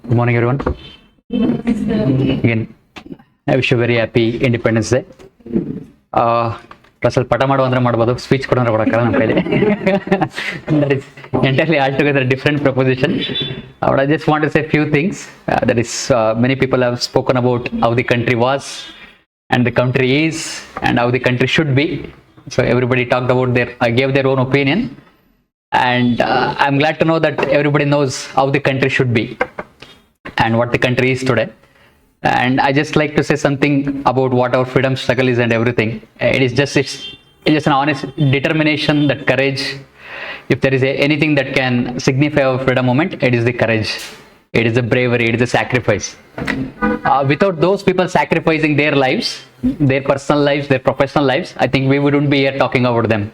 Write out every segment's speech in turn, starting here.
Good morning, everyone. Again, I wish you a very happy Independence Day. Russell ಪಟ ಮಾಡು ಅಂದ್ರೆ ಮಾಡ್ಬೋದು, speech ಕೊಡೋದ್ರೆ ಕೊಡೋಕ್ಕಲ್ಲ ನಮ್ಮ ಕೈಲಿ. That is entirely altogether different proposition. But I just want to say a few things. Many people have spoken about how the country was and the country is and how the country should be. So everybody talked about gave their own opinion. And I'm glad to know that everybody knows how the country should be and what the country is today. And I just like to say something about what our freedom struggle is and everything. It's just an honest determination, that courage. If there is anything that can signify our freedom movement, it is the courage. It is the bravery. It is the sacrifice. Without those people sacrificing their lives, their personal lives, their professional lives, I think we wouldn't be here talking about them.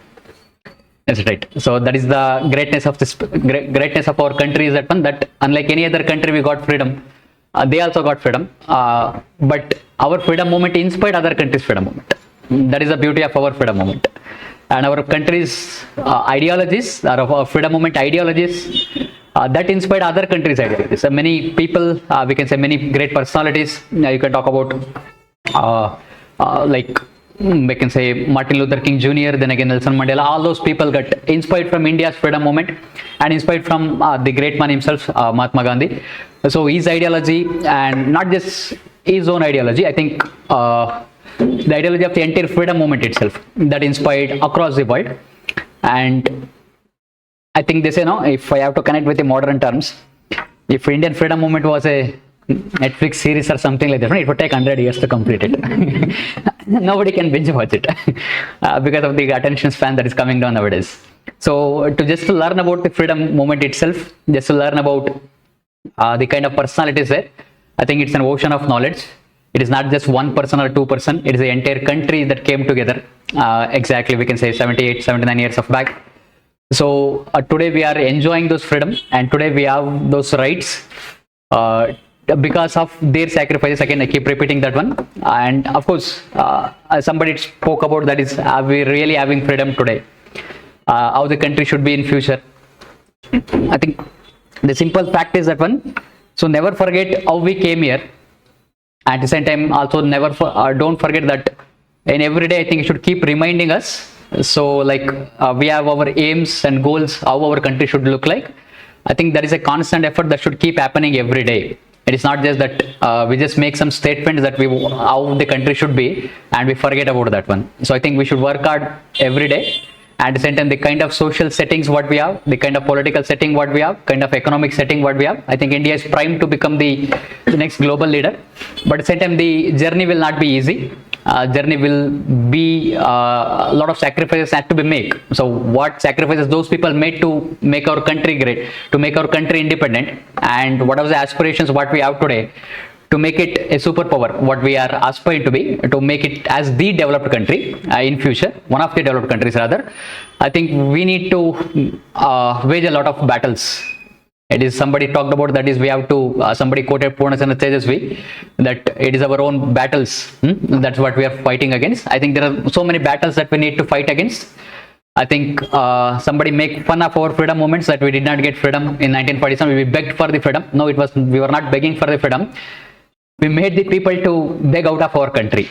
That's right. So that is the greatness of greatness of our country, is that one, that unlike any other country we got freedom. They also got freedom, but our freedom movement inspired other countries' freedom movement. That is the beauty of our freedom movement. And our country's ideologies, our freedom movement ideologies, that inspired other countries' ideologies. So many people, we can say many great personalities. You can talk about like we can say Martin Luther King Jr., then again Nelson Mandela. All those people got inspired from India's freedom movement and inspired from the great man himself, Mahatma Gandhi. So his ideology, and not just his own ideology, I think the ideology of the entire freedom movement itself, that inspired across the world. And I think they say, no, if I have to connect with the modern terms, if Indian freedom movement was a Netflix series or something like that, it would take 100 years to complete it. Nobody can binge watch it because of the attention span that is coming down nowadays. So to learn about the freedom movement itself, just to learn about the kind of personalities there, I think it's an ocean of knowledge. It is not just one person or two person, it is the entire country that came together, exactly we can say 78, 79 years of back. So today we are enjoying those freedom, and today we have those rights because of their sacrifices. Again, I keep repeating that one. And of course, somebody spoke about that is, are we really having freedom today? How the country should be in future? I think the simple fact is that one. So never forget how we came here. At the same time, also don't forget that in every day, I think you should keep reminding us. So like we have our aims and goals, how our country should look like. I think there is a constant effort that should keep happening every day. It is not just that we just make some statements that how the country should be and we forget about that one. So I think we should work hard every day. At the same time, the kind of social settings what we have, the kind of political setting what we have, kind of economic setting what we have, I think India is primed to become the next global leader. But at the same time, the journey will not be easy. Journey will be a lot of sacrifices had to be made. So what sacrifices those people made to make our country great, to make our country independent, and what are the aspirations what we have today to make it a superpower, what we are aspiring to be, to make it as the developed country in future, one of the developed countries rather. I think we need to wage a lot of battles. It is somebody talked about that is we have to, somebody quoted Purnachandra Tejasvi, that it is our own battles. That's what we are fighting against. I think there are so many battles that we need to fight against. I think somebody make fun of our freedom movements that we did not get freedom in 1947. We begged for the freedom. No, we were not begging for the freedom. We made the people to beg out of our country.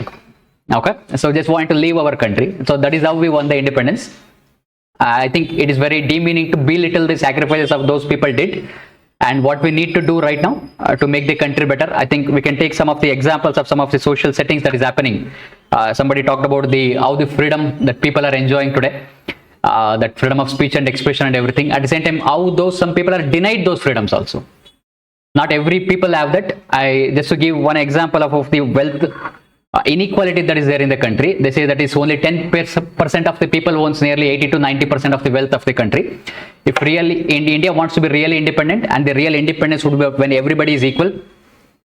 Okay, so just want to leave our country. So that is how we won the independence. I think it is very demeaning to belittle the sacrifices of those people did, and what we need to do right now to make the country better. I think we can take some of the examples of some of the social settings that is happening. Somebody talked about how the freedom that people are enjoying today, that freedom of speech and expression and everything. At the same time, how some people are denied those freedoms also. Not every people have that. Just to give one example of the wealth inequality that is there in the country, they say that it's only 10% of the people owns nearly 80 to 90% of the wealth of the country. If really India wants to be really independent, and the real independence would be when everybody is equal,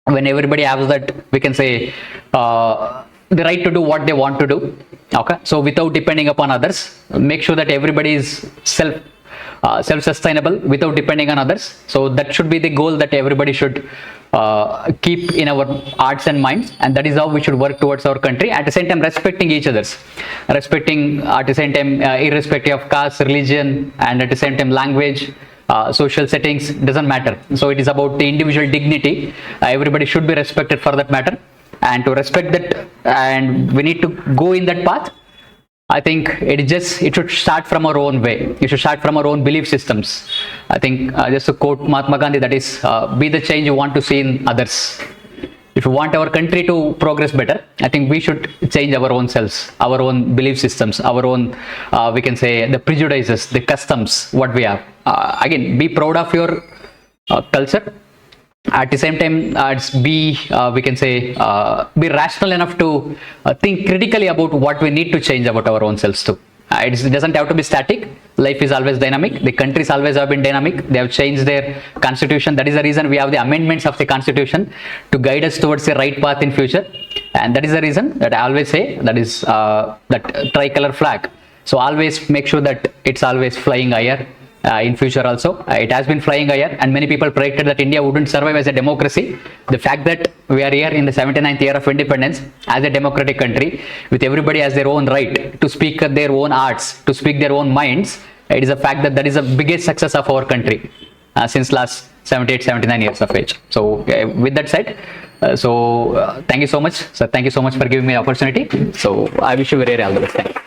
when everybody has that, we can say, the right to do what they want to do. Okay, so without depending upon others, make sure that everybody is self-sustainable without depending on others. So that should be the goal that everybody should keep in our hearts and minds, and that is how we should work towards our country. At the same time, respecting each other's, respecting at the same time irrespective of caste, religion, and at the same time language, social settings, doesn't matter. So it is about the individual dignity. Everybody should be respected for that matter, and to respect that, and we need to go in that path. I think it should start from our own way. It should start from our own belief systems. I think just to quote Mahatma Gandhi, that is, be the change you want to see in others. If you want our country to progress better, I think we should change our own selves, our own belief systems, our own, we can say, the prejudices, the customs, what we have. Again, be proud of your culture. At the same time, we can say, be rational enough to think critically about what we need to change about our own selves too. It doesn't have to be static. Life is always dynamic. The countries always have been dynamic. They have changed their constitution. That is the reason we have the amendments of the constitution to guide us towards the right path in future. And that is the reason that I always say, that is that tricolor flag. So always make sure that it's always flying higher. In future also, it has been flying higher, and many people predicted that India wouldn't survive as a democracy. The fact that we are here in the 79th year of independence as a democratic country, with everybody has their own right to speak their own arts, to speak their own minds, it is a fact that that is the biggest success of our country since last 79 years of age. So with that said, thank you so much. So thank you so much for giving me the opportunity. So I wish you very all the best. Thank you.